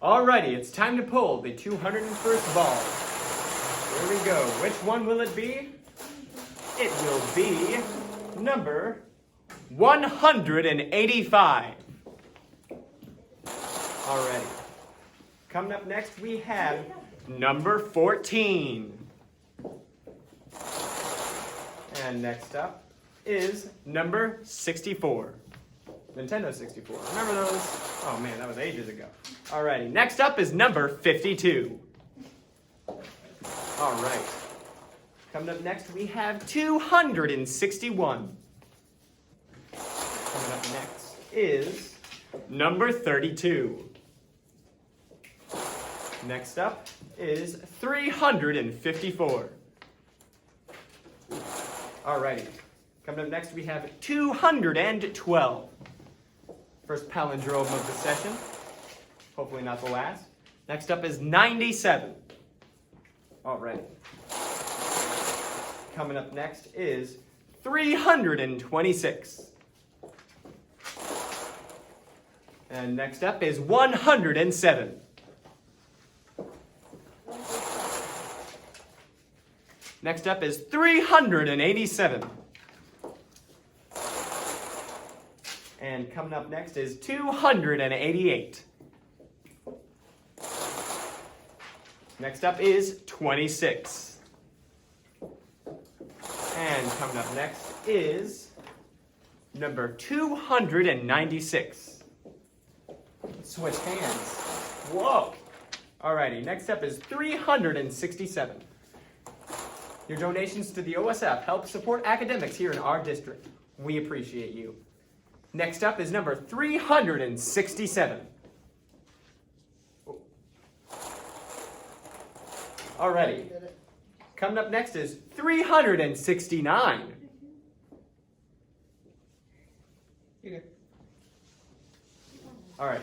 Alrighty, it's time to pull the 201st ball. Here we go. Which one will it be? It will be number 185. Alrighty. Coming up next, we have number 14. And next up is number 64. Nintendo 64. Remember those? Oh man, that was ages ago. Alrighty, next up is number 52. Alright. Coming up next, we have 261. Coming up next is number 32. Next up is 354. Alrighty. Coming up next, we have 212. First palindrome of the session. Hopefully not the last. Next up is 97. Alrighty. Coming up next is 326. And next up is 107. Next up is 387. And coming up next is 288. Next up is 26. And coming up next is number 296. Switch hands. Whoa! Alrighty, next up is 367. Your donations to the OSF help support academics here in our district. We appreciate you. Next up is number 367. Alrighty. Coming up next is 369. You good? Alright.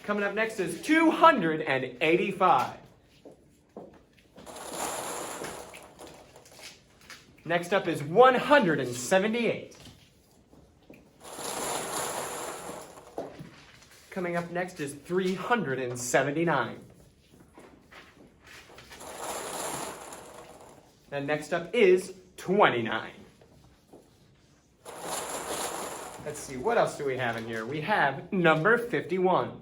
Coming up next is 285. Next up is 178. Coming up next is 379. And next up is 29. Let's see, what else do we have in here? We have number 51.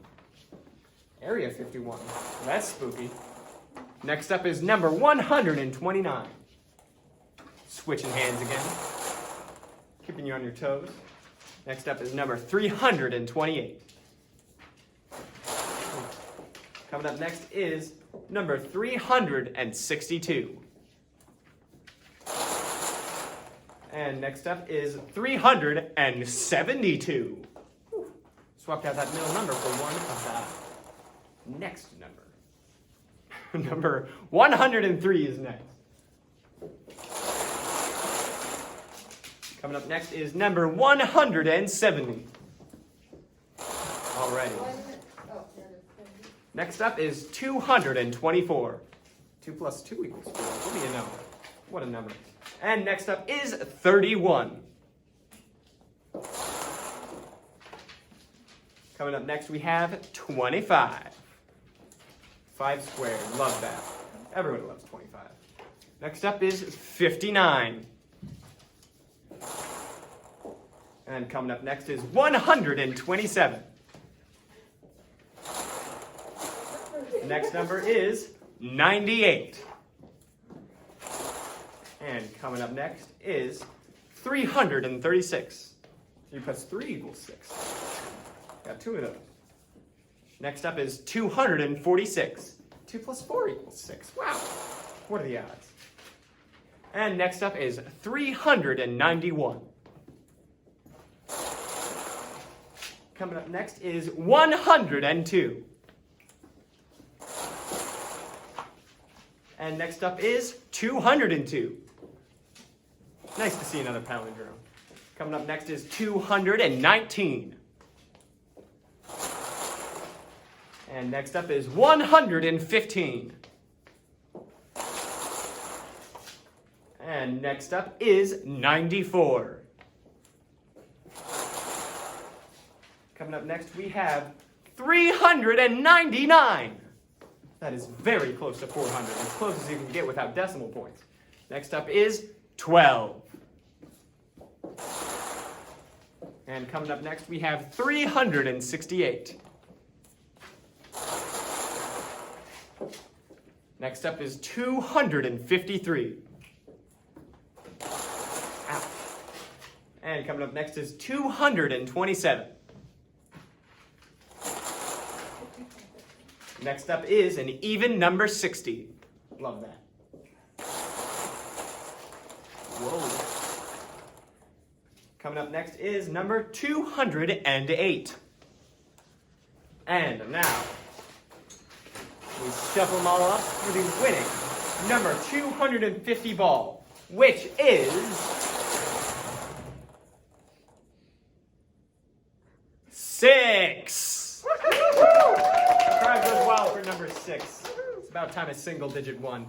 Area 51. That's spooky. Next up is number 129. Switching hands again. Keeping you on your toes. Next up is number 328. Coming up next is number 362. And next up is 372. Swapped out that middle number for one of the next number. Number 103 is next. Coming up next is number 170. Alrighty. Next up is 224. 2 plus 2 equals 4. What do you know? What a number. And next up is 31. Coming up next we have 25. 5 squared. Love that. Everyone loves 25. Next up is 59. And coming up next is 127. Next number is 98. And coming up next is 336. 3 plus 3 equals 6. Got 2 of those. Next up is 246. 2 plus 4 equals 6. Wow. What are the odds? And next up is 391. Coming up next is 102. And next up is 202. Nice to see another palindrome. Coming up next is 219. And next up is 115. And next up is 94. Coming up next, we have 399. That is very close to 400, as close as you can get without decimal points. Next up is 12. And coming up next, we have 368. Next up is 253. Ouch. And coming up next is 227. Next up is an even number 60. Love that. Whoa. Coming up next is number 208. And now, we shuffle them all up for the winning number 250 ball, which is 6. Crowd goes wild for number 6. It's about time a single digit won.